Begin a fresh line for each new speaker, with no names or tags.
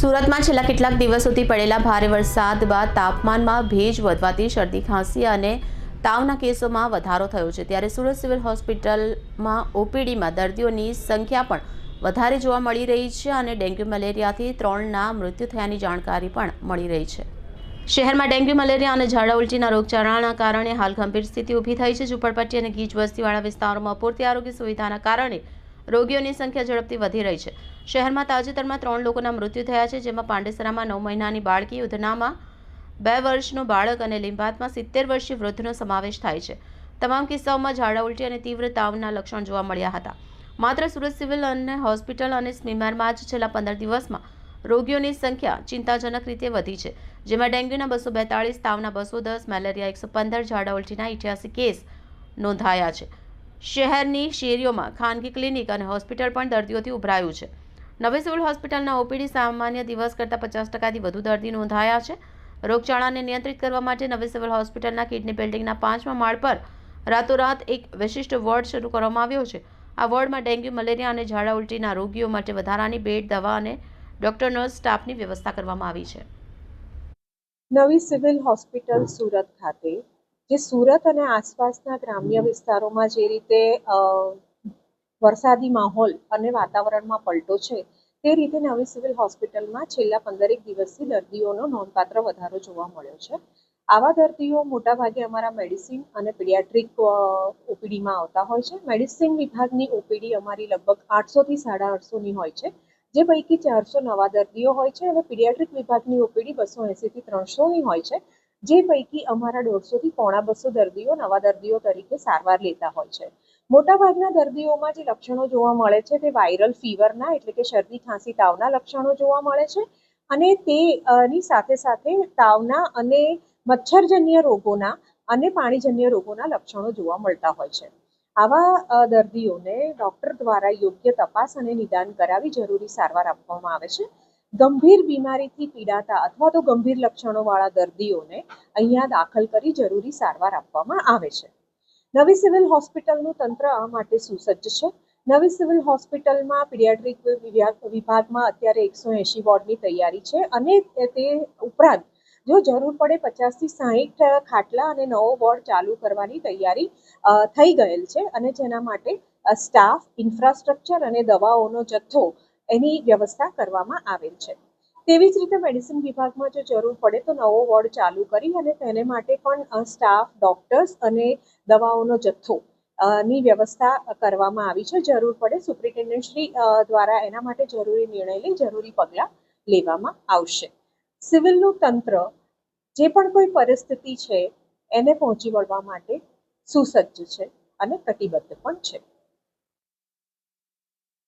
સુરતમાં છેલ્લા કેટલાક દિવસોથી પડેલા ભારે વરસાદ બાદ તાપમાનમાં ભેજ વધવાથી શરદી ખાંસી અને તાવના કેસોમાં વધારો થયો છે। ત્યારે સુરત સિવિલ હોસ્પિટલમાં ઓપીડીમાં દર્દીઓની સંખ્યા પણ વધારે જોવા મળી રહી છે અને ડેન્ગ્યુ મેલેરિયાથી 3ના મૃત્યુ થયાની જાણકારી પણ મળી રહી છે। શહેરમાં ડેન્ગ્યુ મેલેરિયા અને ઝાડા ઉલટીના રોગચાળાના કારણે હાલ ગંભીર સ્થિતિ ઊભી થઈ છે। ઝૂંપડપટ્ટી અને ગીચ વસ્તીવાળા વિસ્તારોમાં અપૂરતી આરોગ્ય સુવિધાના કારણે રોગીઓની સંખ્યા ઝડપથી વધી રહી છે। શહેરમાં તાજેતરમાં 3 લોકોના મૃત્યુ થયા છે, જેમાં પાંડેસરામાં 9 મહિનાની બાળકી, ઉધનામાં 2 વર્ષનું બાળક અને લીંબાતમાં 70 વર્ષીય વૃદ્ધનો સમાવેશ થાય છે। તમામ કિસ્સાઓમાં ઝાડા ઉલટી અને તીવ્ર તાવના લક્ષણ જોવા મળ્યા હતા। માત્ર સુરત સિવિલ અને હોસ્પિટલ અને સ્મીમેરમાં જ છેલ્લા 15 દિવસમાં રોગીઓની સંખ્યા ચિંતાજનક રીતે વધી છે, જેમાં ડેન્ગ્યુના 242, તાવના 210, મેલેરિયા 115, ઝાડા ઉલટીના 88 કેસ નોંધાયા છે। શહેરની શેરીઓમાં ખાનગી ક્લિનિક અને હોસ્પિટલ પણ દર્દીઓથી ઉભરાયું છે। નવી સિવિલ હોસ્પિટલના ઓપીડી સામાન્ય દિવસ કરતાં 50%થી વધુ દર્દી નોંધાયા છે। રોગચાળાને નિયંત્રિત કરવા માટે નવી સિવિલ હોસ્પિટલના કિડની બિલ્ડિંગના 5મા માળ પર રાતોરાત એક વિશિષ્ટ વોર્ડ શરૂ કરવામાં આવ્યો છે। આ વોર્ડમાં ડેન્ગ્યુ, મલેરિયા અને ઝાડા ઉલટીના રોગીઓ માટે વધારાની બેડ, દવા અને ડોક્ટર, નર્સ સ્ટાફની વ્યવસ્થા કરવામાં આવી છે।
નવી સિવિલ હોસ્પિટલ સુરત ખાતે જે સુરત અને આસપાસના ગ્રામ્ય વિસ્તારોમાં જે રીતે વરસાદી માહોલ અને વાતાવરણમાં પલટો છે, તે રીતે નવી સિવિલ હોસ્પિટલમાં છેલ્લા 15 દિવસથી દર્દીઓનો નોંધપાત્ર વધારો જોવા મળ્યો છે। આવા દર્દીઓ મોટાભાગે અમારા મેડિસિન અને પીડિયાટ્રિક ઓપીડીમાં આવતા હોય છે। મેડિસિન વિભાગની ઓપીડી અમારી લગભગ 800 થી 850ની હોય છે, જે પૈકી 400 નવા દર્દીઓ હોય છે અને પીડિયાટ્રિક વિભાગની ઓપીડી 280 થી 300ની હોય છે, જે પૈકી અમારા 150 થી 250 દર્દીઓ નવા દર્દીઓ તરીકે સારવાર લેતા હોય છે। મોટાભાગના દર્દીઓમાં જે લક્ષણો જોવા મળે છે તે વાયરલ ફીવરના, એટલે કે શરદી, ખાંસી, તાવના લક્ષણો જોવા મળે છે અને તેની સાથે સાથે તાવના અને મચ્છરજન્ય રોગોના અને પાણીજન્ય રોગોના લક્ષણો જોવા મળતા હોય છે। આવા દર્દીઓને ડૉક્ટર દ્વારા યોગ્ય તપાસ અને નિદાન કરાવી જરૂરી સારવાર આપવામાં આવે છે। ગંભીર બીમારીથી પીડાતા અથવા તો ગંભીર લક્ષણોવાળા દર્દીઓને અહીંયા દાખલ કરી જરૂરી સારવાર આપવામાં આવે છે। નવી સિવિલ હોસ્પિટલનું તંત્ર આ માટે સુસજ્જ છે। નવી સિવિલ હોસ્પિટલમાં પીડિયાટ્રિક વિભાગમાં અત્યારે 180 વોર્ડની તૈયારી છે અને તે ઉપરાંત જો જરૂર પડે 50 થી 60 ખાટલા અને નવો વોર્ડ ચાલુ કરવાની તૈયારી થઈ ગયેલ છે અને જેના માટે સ્ટાફ, ઇન્ફ્રાસ્ટ્રક્ચર અને દવાઓનો જથ્થો એની વ્યવસ્થા કરવામાં આવેલ છે। તેવી જ રીતે મેડિસિન વિભાગમાં જો જરૂર પડે તો નવો વોર્ડ ચાલુ કરી અને તેને માટે પણ સ્ટાફ, ડોક્ટર્સ અને દવાઓનો જથ્થો ની વ્યવસ્થા કરવામાં આવી છે। જરૂર પડે સુપ્રિન્ટેન્ડન્ટ શ્રી દ્વારા એના માટે જરૂરી નિર્ણય લઈ જરૂરી પગલાં લેવામાં આવશે। સિવિલનું તંત્ર જે પણ કોઈ પરિસ્થિતિ છે એને પહોંચી વળવા માટે સુસજ્જ છે અને કટિબદ્ધ પણ છે।